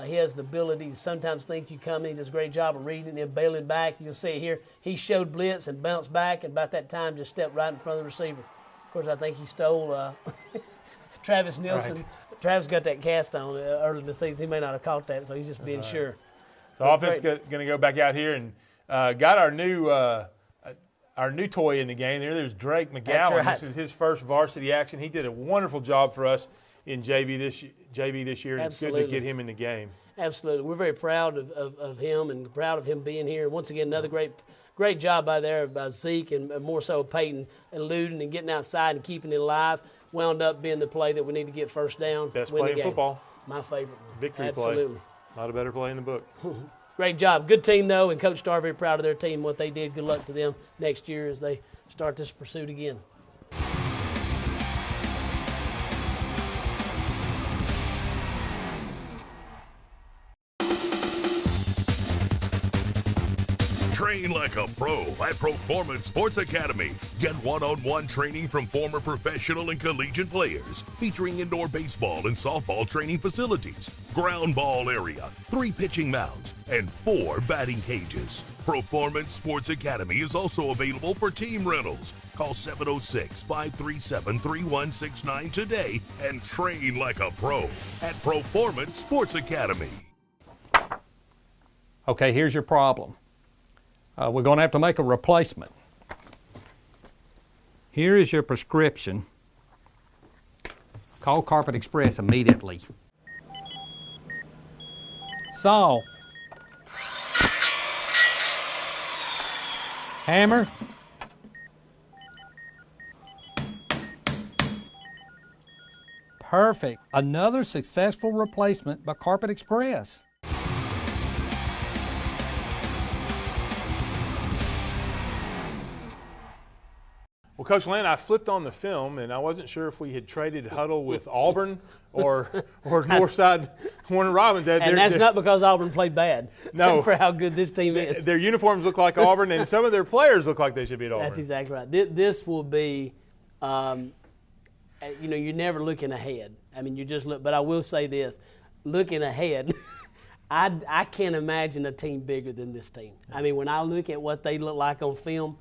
He has the ability to sometimes think you coming. He does a great job of reading and bailing back. You'll see it here. He showed blitz and bounced back, and about that time just stepped right in front of the receiver. Of course, I think he stole Travis Nielsen. Right. Travis got that cast on early in the season. He may not have caught that, so he's just being sure. So offense going to go back out here and got our new toy in the game. There's Drake McGowan. Right. This is his first varsity action. He did a wonderful job for us in JV this year, and it's good to get him in the game. Absolutely. We're very proud of him and proud of him being here. Once again, another great job by Zeke and more so Peyton eluding and getting outside and keeping it alive. Wound up being the play that we need to get first down. Best play in football. My favorite. Victory Absolutely. play. Not a better play in the book. Great job. Good team, though, and Coach Starr very proud of their team, what they did. Good luck to them next year as they start this pursuit again. Train like a pro at Performance Sports Academy. Get one-on-one training from former professional and collegiate players, featuring indoor baseball and softball training facilities, ground ball area, 3 pitching mounds, and 4 batting cages. Performance Sports Academy is also available for team rentals. Call 706-537-3169 today and train like a pro at Performance Sports Academy. Okay, here's your problem. We're going to have to make a replacement. Here is your prescription. Call Carpet Express immediately. Saw. Hammer. Perfect. Another successful replacement by Carpet Express. Well, Coach Land, I flipped on the film, and I wasn't sure if we had traded huddle with Auburn or Northside Warner Robbins. And that's not because Auburn played bad. No. For how good this team is. Their uniforms look like Auburn, and some of their players look like they should be at Auburn. That's exactly right. This will be, you're never looking ahead. I mean, you just look. But I will say this, looking ahead, I can't imagine a team bigger than this team. I mean, when I look at what they look like on film,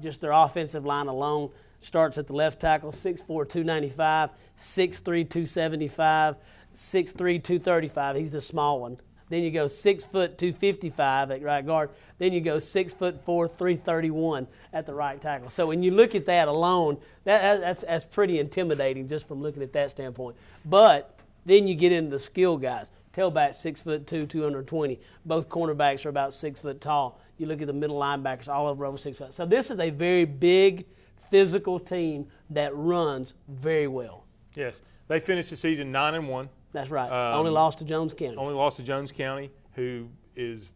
just their offensive line alone starts at the left tackle, 6'4", 295, 6'3", 275, 6'3", 235. He's the small one. Then you go 6 foot 255 at right guard. Then you go 6'4", 331 at the right tackle. So when you look at that alone, that's pretty intimidating just from looking at that standpoint. But then you get into the skill guys. Tailback 6'2", 220. Both cornerbacks are about 6 foot tall. You look at the middle linebackers, all over 6 foot. So this is a very big, physical team that runs very well. Yes, they finished the season 9-1. That's right. Only lost to Jones County. Only lost to Jones County, who is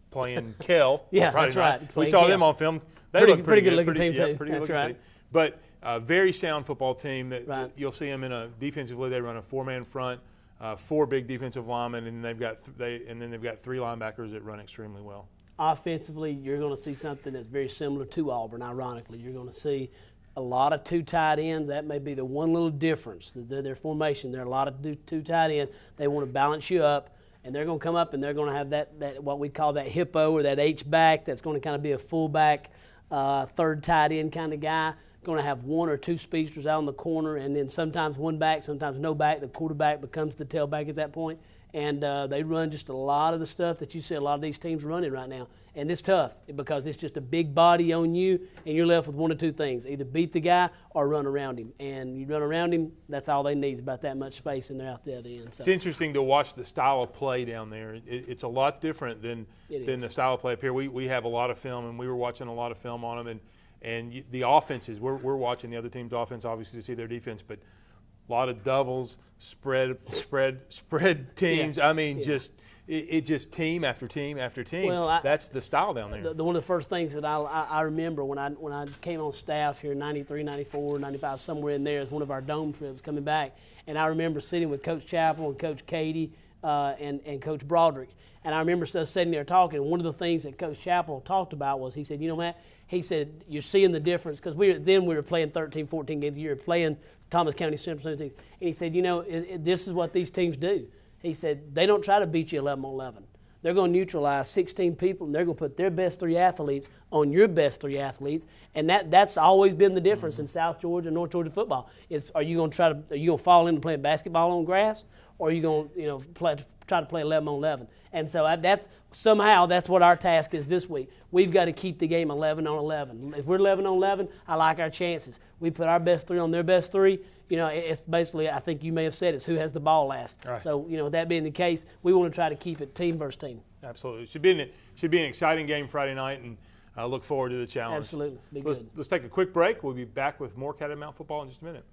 playing Kell. Yeah, that's right. We saw them on film. They look pretty good looking team too. Pretty good that's looking right. team. But a very sound football team. That you'll see them in a defensively. They run a 4-man front. 4 big defensive linemen, and they've got 3 linebackers that run extremely well. Offensively, you're going to see something that's very similar to Auburn. Ironically, you're going to see a lot of 2 tight ends. That may be the one little difference. Their formation. There are a lot of 2 tight ends. They want to balance you up, and they're going to come up and they're going to have that what we call that hippo or that H back. That's going to kind of be a fullback, 3rd tight end kind of guy. Going to have 1 or 2 speedsters out in the corner, and then sometimes 1 back, sometimes no back. The quarterback becomes the tailback at that point. And they run just a lot of the stuff that you see a lot of these teams running right now. And it's tough because it's just a big body on you, and you're left with 1 or 2 things. Either beat the guy or run around him. And you run around him, that's all they need is about that much space, and they're out there at the end. So. It's interesting to watch the style of play down there. It's a lot different than the style of play up here. We have a lot of film, and we were watching a lot of film on them. And the offenses, we're watching the other team's offense, obviously, to see their defense. But a lot of doubles, spread teams. Yeah. I mean, just it just team after team after team. Well, that's the style down there. One of the first things that I remember when I came on staff here in 93, 94, 95, somewhere in there, is one of our dome trips coming back. And I remember sitting with Coach Chappell and Coach Cady and Coach Broderick. And I remember us sitting there talking. And one of the things that Coach Chappell talked about was, he said, Matt, he said, you're seeing the difference. Because we were playing 13, 14 games a year, playing Thomas County Central. And he said, this is what these teams do. He said, they don't try to beat you 11 on 11. They're going to neutralize 16 people, and they're going to put their best 3 athletes on your best 3 athletes. And that's always been the difference in South Georgia and North Georgia football. Are you going to fall into playing basketball on grass, or are you going to try to play 11 on 11? And so that's what our task is this week. We've got to keep the game 11 on 11. If we're 11 on 11, I like our chances. We put our best 3 on their best 3. It's basically, I think you may have said, it's who has the ball last. Right. So, that being the case, we want to try to keep it team versus team. Absolutely. It should be an exciting game Friday night, and I look forward to the challenge. Absolutely. Let's take a quick break. We'll be back with more Catamount football in just a minute.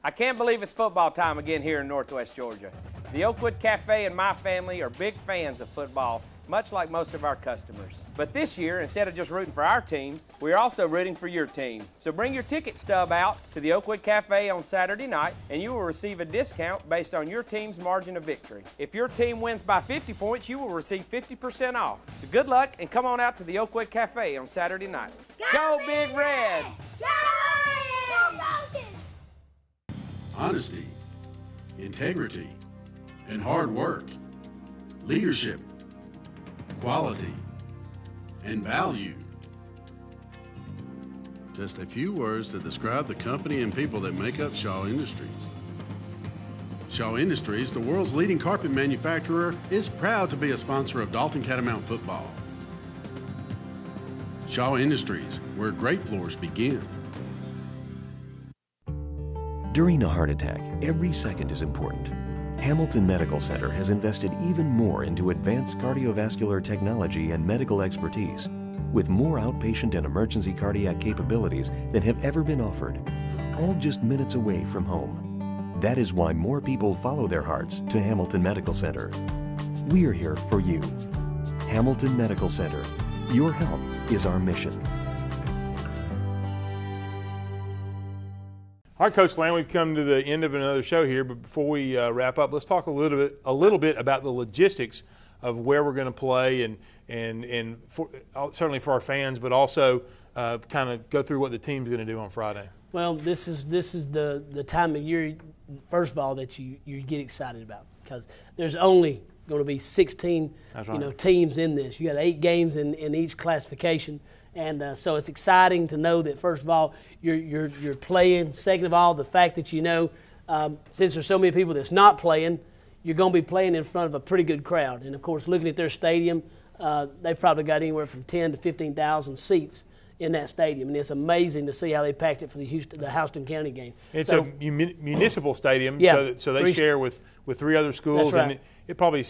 I can't believe it's football time again here in Northwest Georgia. The Oakwood Cafe and my family are big fans of football, much like most of our customers. But this year, instead of just rooting for our teams, we're also rooting for your team. So bring your ticket stub out to the Oakwood Cafe on Saturday night, and you will receive a discount based on your team's margin of victory. If your team wins by 50 points, you will receive 50% off. So good luck, and come on out to the Oakwood Cafe on Saturday night. Go Big Red! Go Falcons! Honesty, integrity, and hard work, leadership, quality, and value. Just a few words to describe the company and people that make up Shaw Industries. Shaw Industries, the world's leading carpet manufacturer, is proud to be a sponsor of Dalton Catamount football. Shaw Industries, where great floors begin. During a heart attack, every second is important. Hamilton Medical Center has invested even more into advanced cardiovascular technology and medical expertise, with more outpatient and emergency cardiac capabilities than have ever been offered, all just minutes away from home. That is why more people follow their hearts to Hamilton Medical Center. We're here for you. Hamilton Medical Center. Your health is our mission. All right, Coach Land, we've come to the end of another show here, but before we wrap up, let's talk a little bit about the logistics of where we're going to play, and certainly for our fans, but also kind of go through what the team's going to do on Friday. Well, this is the time of year, first of all, that you get excited about, because there's only going to be 16 teams in this. You got 8 games in each classification. And so it's exciting to know that, first of all, you're playing. Second of all, the fact that since there's so many people that's not playing, you're going to be playing in front of a pretty good crowd. And, of course, looking at their stadium, they've probably got anywhere from 10,000 to 15,000 seats in that stadium. And it's amazing to see how they packed it for the Houston County game. It's a municipal stadium, yeah, so they share with 3 other schools. That's right. And it probably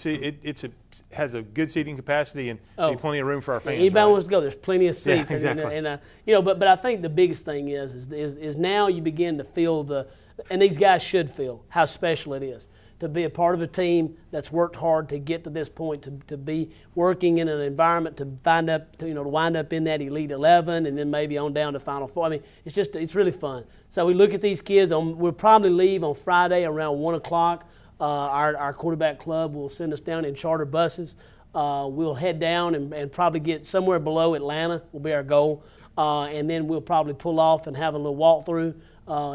has a good seating capacity and plenty of room for our fans. Anybody wants to go, there's plenty of seats. Yeah, exactly. But I think the biggest thing is now you begin to feel and these guys should feel how special it is to be a part of a team that's worked hard to get to this point, to be working in an environment to wind up in that Elite 11 and then maybe on down to Final Four. I mean, it's really fun. So we look at these kids. We'll probably leave on Friday around 1 o'clock. Our quarterback club will send us down in charter buses. We'll head down and probably get somewhere below Atlanta will be our goal. And then we'll probably pull off and have a little walkthrough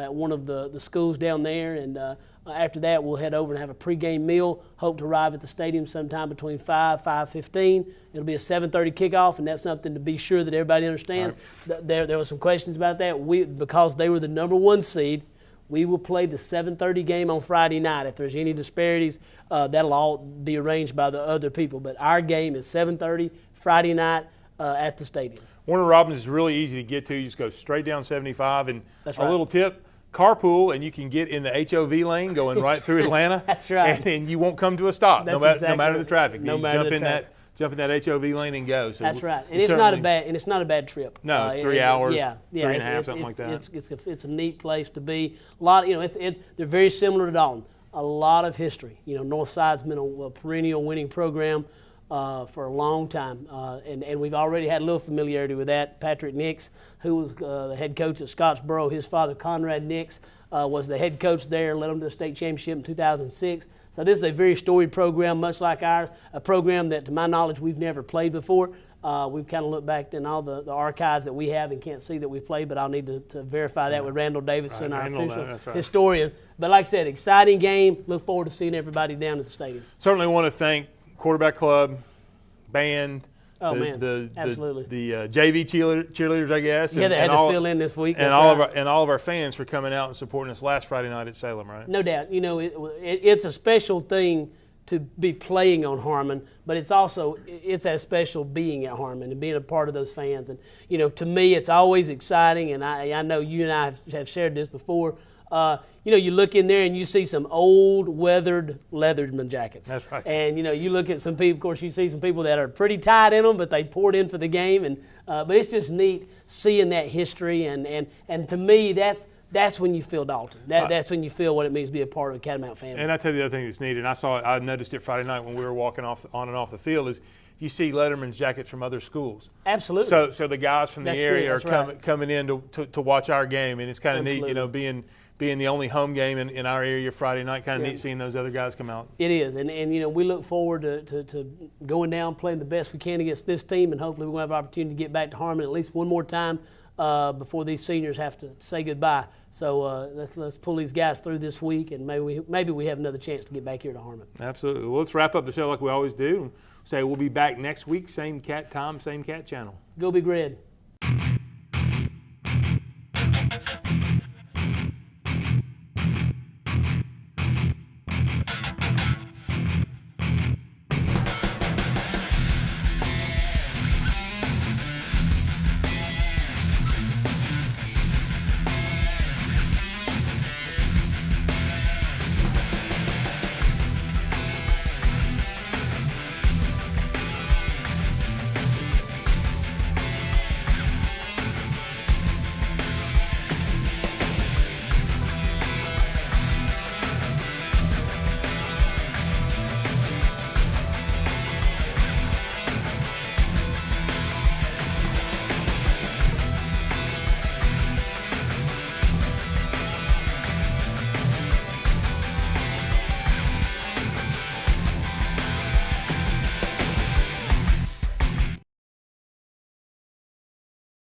at one of the schools down there. And after that, we'll head over and have a pregame meal. Hope to arrive at the stadium sometime between 5:15. It'll be a 7:30 kickoff, and that's something to be sure that everybody understands. Right. There were some questions about that. Because they were the number 1 seed, We will play the 7:30 game on Friday night. If there's any disparities, that'll all be arranged by the other people. But our game is 7:30 Friday night at the stadium. Warner Robbins is really easy to get to. You just go straight down 75, and That's a right. little tip, carpool, and you can get in the HOV lane going right through Atlanta. That's right. And you won't come to a stop, no matter the traffic. No you matter the traffic. Jump in that HOV lane and go. So That's right, and it's not a bad trip. No, it's 3 hours, yeah, 3.5, something like that. It's a neat place to be. A lot, they're very similar to Dalton. A lot of history. Northside's been a perennial winning program for a long time, and we've already had a little familiarity with that. Patrick Nix, who was the head coach at Scottsboro, his father Conrad Nix was the head coach there, led them to the state championship in 2006. So this is a very storied program, much like ours, a program that, to my knowledge, we've never played before. We've kind of looked back in all the archives that we have and can't see that we've played, but I'll need to verify that with Randall Davidson, our official historian. But like I said, exciting game. Look forward to seeing everybody down at the stadium. Certainly want to thank Quarterback Club, band, absolutely. the JV cheerleaders, I guess. Yeah, they had to fill in this week. And all of our fans for coming out and supporting us last Friday night at Salem, right? No doubt. It's a special thing to be playing on Harmon, but it's as special being at Harmon and being a part of those fans. And to me, it's always exciting. And I know you and I have shared this before. You look in there and you see some old, weathered Leatherman jackets. That's right. And, you look at some people, of course, you see some people that are pretty tight in them, but they poured in for the game. And but it's just neat seeing that history. And to me, that's when you feel Dalton. That's when you feel what it means to be a part of the Catamount family. And I tell you the other thing that's neat, and I noticed it Friday night when we were walking on and off the field, is you see Letterman's jackets from other schools. Absolutely. So the guys from the area are coming in to watch our game, and it's kind of neat, being the only home game in our area Friday night, kind of neat seeing those other guys come out. It is, and we look forward to going down, playing the best we can against this team, and hopefully we'll have an opportunity to get back to Harmon at least one more time before these seniors have to say goodbye. So let's pull these guys through this week, and maybe we have another chance to get back here to Harmon. Absolutely. Well, let's wrap up the show like we always do. Say we'll be back next week, same cat time, same cat channel. Go Big Red.